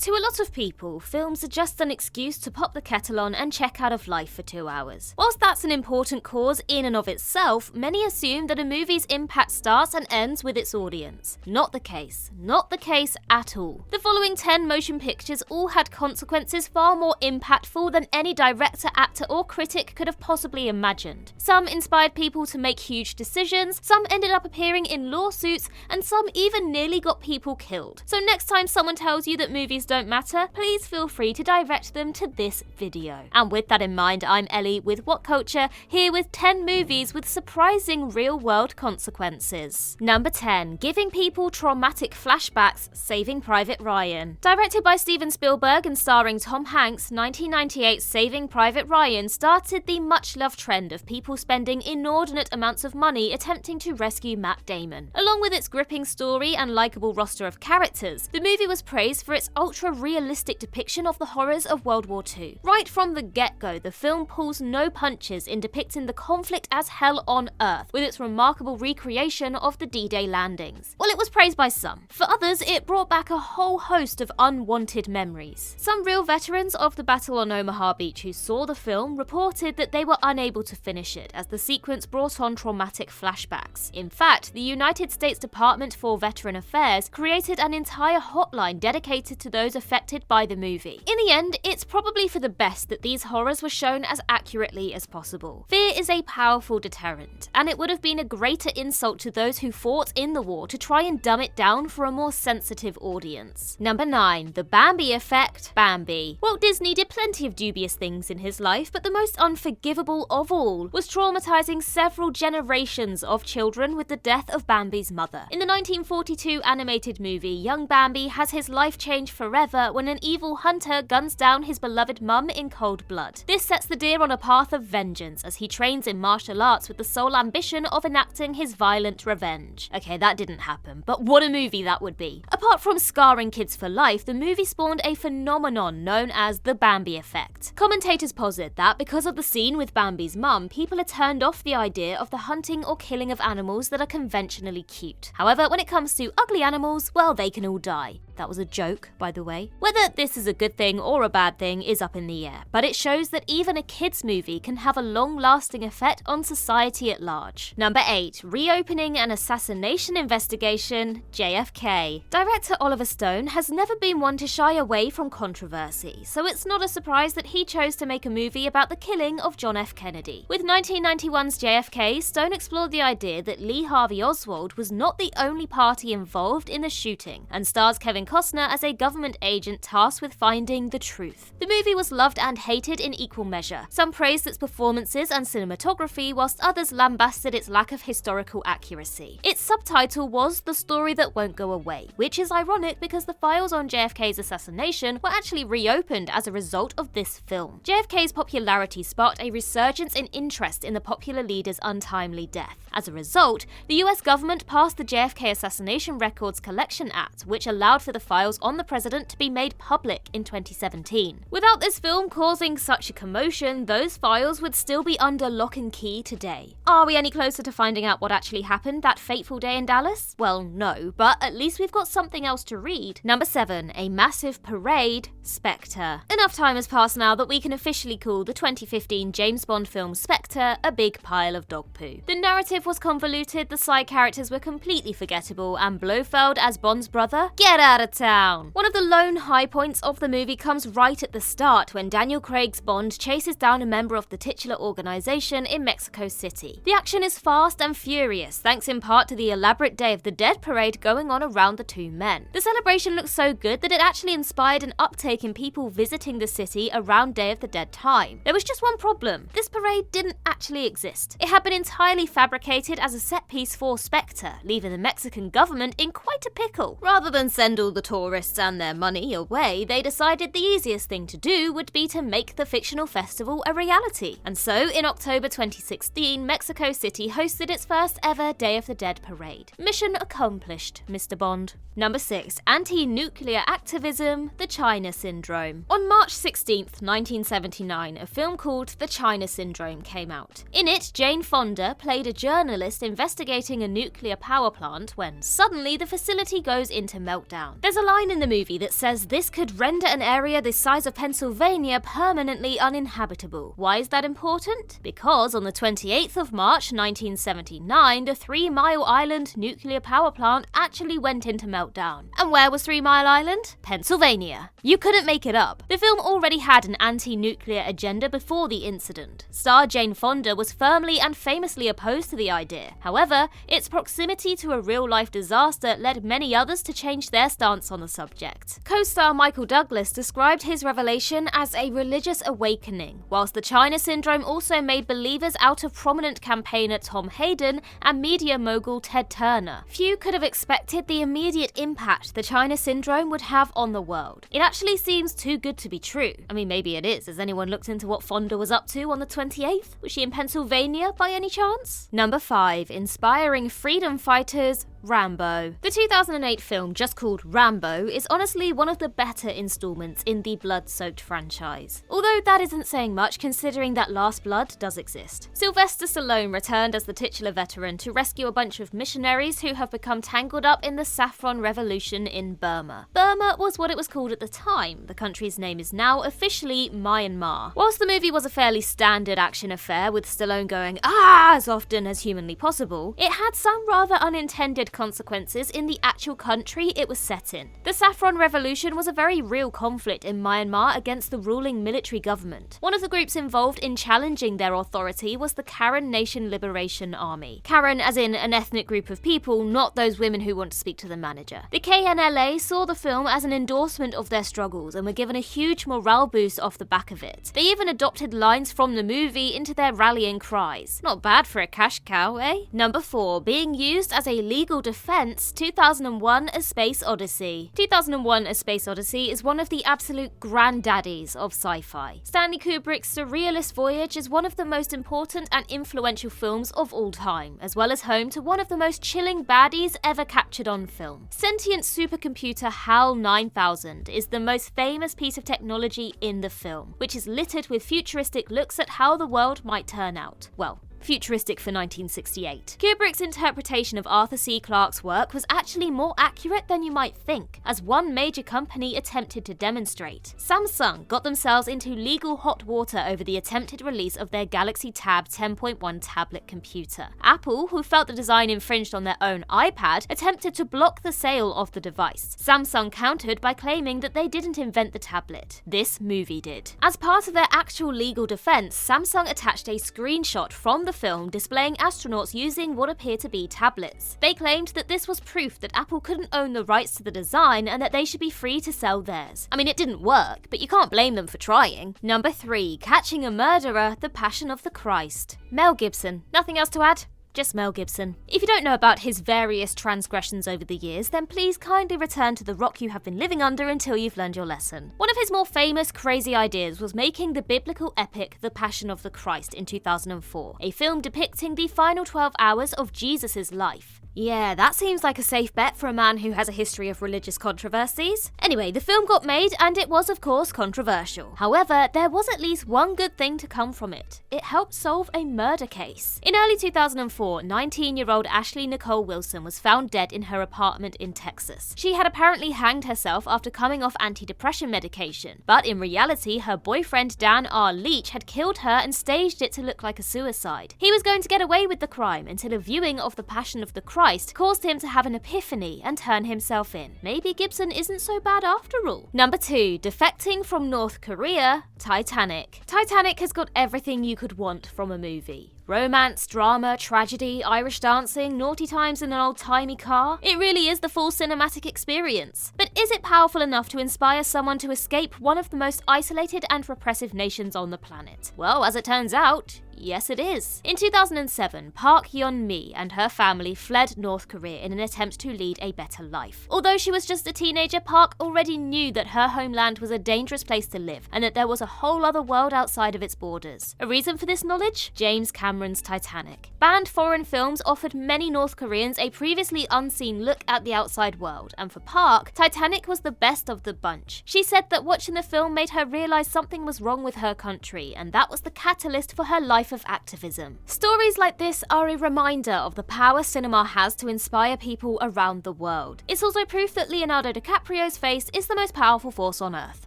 To a lot of people, films are just an excuse to pop the kettle on and check out of life for 2 hours. Whilst that's an important cause in and of itself, many assume that a movie's impact starts and ends with its audience. Not the case. Not the case at all. The following 10 motion pictures all had consequences far more impactful than any director, actor, or critic could have possibly imagined. Some inspired people to make huge decisions, some ended up appearing in lawsuits, and some even nearly got people killed. So next time someone tells you that movies don't matter, please feel free to direct them to this video. And with that in mind, I'm Ellie with What Culture, here with 10 movies with surprising real-world consequences. Number 10. Giving people traumatic flashbacks, Saving Private Ryan. Directed by Steven Spielberg and starring Tom Hanks, 1998's Saving Private Ryan started the much-loved trend of people spending inordinate amounts of money attempting to rescue Matt Damon. Along with its gripping story and likeable roster of characters, the movie was praised for its ultra-realistic depiction of the horrors of World War II. Right from the get-go, the film pulls no punches in depicting the conflict as hell on Earth, with its remarkable recreation of the D-Day landings. Well, it was praised by some. For others, it brought back a whole host of unwanted memories. Some real veterans of the Battle on Omaha Beach who saw the film reported that they were unable to finish it, as the sequence brought on traumatic flashbacks. In fact, the United States Department for Veteran Affairs created an entire hotline dedicated to those affected by the movie. In the end, it's probably for the best that these horrors were shown as accurately as possible. Fear is a powerful deterrent, and it would have been a greater insult to those who fought in the war to try and dumb it down for a more sensitive audience. Number 9. The Bambi Effect, Bambi. Walt Disney did plenty of dubious things in his life, but the most unforgivable of all was traumatizing several generations of children with the death of Bambi's mother. In the 1942 animated movie, young Bambi has his life change forever when an evil hunter guns down his beloved mum in cold blood. This sets the deer on a path of vengeance as he trains in martial arts with the sole ambition of enacting his violent revenge. Okay, that didn't happen, but what a movie that would be. Apart from scarring kids for life, the movie spawned a phenomenon known as the Bambi Effect. Commentators posit that because of the scene with Bambi's mum, people are turned off the idea of the hunting or killing of animals that are conventionally cute. However, when it comes to ugly animals, well, they can all die. That was a joke, by the way. Whether this is a good thing or a bad thing is up in the air, but it shows that even a kids' movie can have a long-lasting effect on society at large. Number 8. Reopening an assassination investigation, JFK. Director Oliver Stone has never been one to shy away from controversy, so it's not a surprise that he chose to make a movie about the killing of John F. Kennedy. With 1991's JFK, Stone explored the idea that Lee Harvey Oswald was not the only party involved in the shooting, and stars Kevin Costner as a government agent tasked with finding the truth. The movie was loved and hated in equal measure. Some praised its performances and cinematography, whilst others lambasted its lack of historical accuracy. Its subtitle was The Story That Won't Go Away, which is ironic because the files on JFK's assassination were actually reopened as a result of this film. JFK's popularity sparked a resurgence in interest in the popular leader's untimely death. As a result, the US government passed the JFK Assassination Records Collection Act, which allowed for the files on the president to be made public in 2017. Without this film causing such a commotion, those files would still be under lock and key today. Are we any closer to finding out what actually happened that fateful day in Dallas? Well, no, but at least we've got something else to read. Number 7. A massive parade, Spectre. Enough time has passed now that we can officially call the 2015 James Bond film Spectre a big pile of dog poo. The narrative was convoluted, the side characters were completely forgettable, and Blofeld as Bond's brother? Get out of town! One of the lone high points of the movie comes right at the start when Daniel Craig's Bond chases down a member of the titular organization in Mexico City. The action is fast and furious, thanks in part to the elaborate Day of the Dead parade going on around the two men. The celebration looks so good that it actually inspired an uptake in people visiting the city around Day of the Dead time. There was just one problem. This parade didn't actually exist. It had been entirely fabricated as a set piece for Spectre, leaving the Mexican government in quite a pickle. Rather than send all the tourists and their money away, they decided the easiest thing to do would be to make the fictional festival a reality. And so, in October 2016, Mexico City hosted its first ever Day of the Dead parade. Mission accomplished, Mr. Bond. Number 6. Anti-nuclear activism, the China Syndrome. On March 16th, 1979, a film called The China Syndrome came out. In it, Jane Fonda played a journalist investigating a nuclear power plant when suddenly the facility goes into meltdown. There's a line in the movie that says this could render an area the size of Pennsylvania permanently uninhabitable. Why is that important? Because on the 28th of March 1979, the 3 Mile Island nuclear power plant actually went into meltdown. And where was 3 Mile Island? Pennsylvania. You couldn't make it up. The film already had an anti-nuclear agenda before the incident. Star Jane Fonda was firmly and famously opposed to the idea. However, its proximity to a real-life disaster led many others to change their stance on the subject. Co-star Michael Douglas described his revelation as a religious awakening, whilst the China Syndrome also made believers out of prominent campaigner Tom Hayden and media mogul Ted Turner. Few could have expected the immediate impact the China Syndrome would have on the world. It actually seems too good to be true. I mean, maybe it is. Has anyone looked into what Fonda was up to on the 28th? Was she in Pennsylvania by any chance? Number 5. Inspiring freedom fighters, Rambo. The 2008 film, just called Rambo, is honestly one of the better installments in the blood-soaked franchise. Although that isn't saying much considering that Last Blood does exist. Sylvester Stallone returned as the titular veteran to rescue a bunch of missionaries who have become tangled up in the saffron revolution in Burma. Burma was what it was called at the time. The country's name is now officially Myanmar. Whilst the movie was a fairly standard action affair with Stallone going as often as humanly possible, it had some rather unintended consequences in the actual country it was set in. The Saffron Revolution was a very real conflict in Myanmar against the ruling military government. One of the groups involved in challenging their authority was the Karen Nation Liberation Army. Karen as in an ethnic group of people, not those women who want to speak to the manager. The KNLA saw the film as an endorsement of their struggles and were given a huge morale boost off the back of it. They even adopted lines from the movie into their rallying cries. Not bad for a cash cow, eh? Number 4. Being used as a legal defense, 2001 A Space Odyssey. 2001 A Space Odyssey is one of the absolute granddaddies of sci-fi. Stanley Kubrick's surrealist voyage is one of the most important and influential films of all time, as well as home to one of the most chilling baddies ever captured on film. Sentient supercomputer HAL 9000 is the most famous piece of technology in the film, which is littered with futuristic looks at how the world might turn out. Well, futuristic for 1968. Kubrick's interpretation of Arthur C. Clarke's work was actually more accurate than you might think, as one major company attempted to demonstrate. Samsung got themselves into legal hot water over the attempted release of their Galaxy Tab 10.1 tablet computer. Apple, who felt the design infringed on their own iPad, attempted to block the sale of the device. Samsung countered by claiming that they didn't invent the tablet. This movie did. As part of their actual legal defense, Samsung attached a screenshot from the film displaying astronauts using what appear to be tablets. They claimed that this was proof that Apple couldn't own the rights to the design and that they should be free to sell theirs. I mean, it didn't work, but you can't blame them for trying. Number 3. Catching a Murderer, The Passion of the Christ. Mel Gibson. Nothing else to add? Just Mel Gibson. If you don't know about his various transgressions over the years, then please kindly return to the rock you have been living under until you've learned your lesson. One of his more famous crazy ideas was making the biblical epic The Passion of the Christ in 2004, a film depicting the final 12 hours of Jesus' life. Yeah, that seems like a safe bet for a man who has a history of religious controversies. Anyway, the film got made and it was of course controversial. However, there was at least one good thing to come from it. It helped solve a murder case. In early 2004, 19-year-old Ashley Nicole Wilson was found dead in her apartment in Texas. She had apparently hanged herself after coming off antidepressant medication, but in reality her boyfriend Dan R. Leach had killed her and staged it to look like a suicide. He was going to get away with the crime until a viewing of The Passion of the Christ caused him to have an epiphany and turn himself in. Maybe Gibson isn't so bad after all. Number 2. Defecting from North Korea, Titanic. Titanic has got everything you could want from a movie. Romance, drama, tragedy, Irish dancing, naughty times in an old-timey car. It really is the full cinematic experience. But is it powerful enough to inspire someone to escape one of the most isolated and repressive nations on the planet? Well, as it turns out, yes it is. In 2007, Park Yeon-mi and her family fled North Korea in an attempt to lead a better life. Although she was just a teenager, Park already knew that her homeland was a dangerous place to live and that there was a whole other world outside of its borders. A reason for this knowledge? James Cameron Cameron's Titanic. Banned foreign films offered many North Koreans a previously unseen look at the outside world, and for Park, Titanic was the best of the bunch. She said that watching the film made her realize something was wrong with her country, and that was the catalyst for her life of activism. Stories like this are a reminder of the power cinema has to inspire people around the world. It's also proof that Leonardo DiCaprio's face is the most powerful force on earth.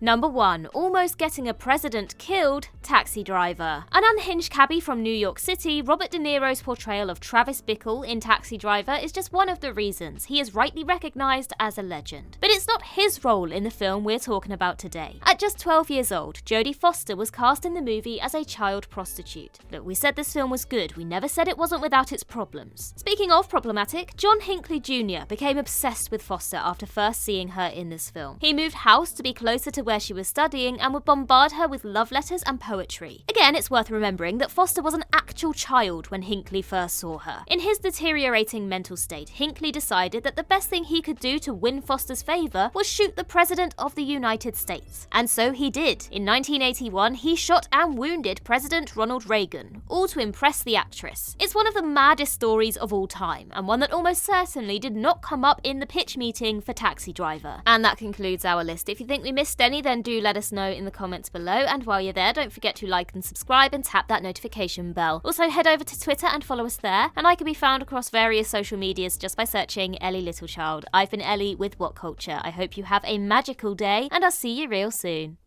Number 1. Almost getting a president killed, Taxi Driver. An unhinged cabbie from New York City, Robert De Niro's portrayal of Travis Bickle in Taxi Driver is just one of the reasons he is rightly recognized as a legend. But it's not his role in the film we're talking about today. At just 12 years old, Jodie Foster was cast in the movie as a child prostitute. Look, we said this film was good, we never said it wasn't without its problems. Speaking of problematic, John Hinckley Jr. became obsessed with Foster after first seeing her in this film. He moved house to be closer to where she was studying and would bombard her with love letters and poetry. Again, it's worth remembering that Foster was an actual child when Hinckley first saw her. In his deteriorating mental state, Hinckley decided that the best thing he could do to win Foster's favour was shoot the President of the United States. And so he did. In 1981, he shot and wounded President Ronald Reagan, all to impress the actress. It's one of the maddest stories of all time, and one that almost certainly did not come up in the pitch meeting for Taxi Driver. And that concludes our list. If you think we missed any, then do let us know in the comments below, and while you're there, don't forget to like and subscribe and tap that notification bell. Also, head over to Twitter and follow us there, and I can be found across various social medias just by searching Ellie Littlechild. I've been Ellie with What Culture. I hope you have a magical day, and I'll see you real soon.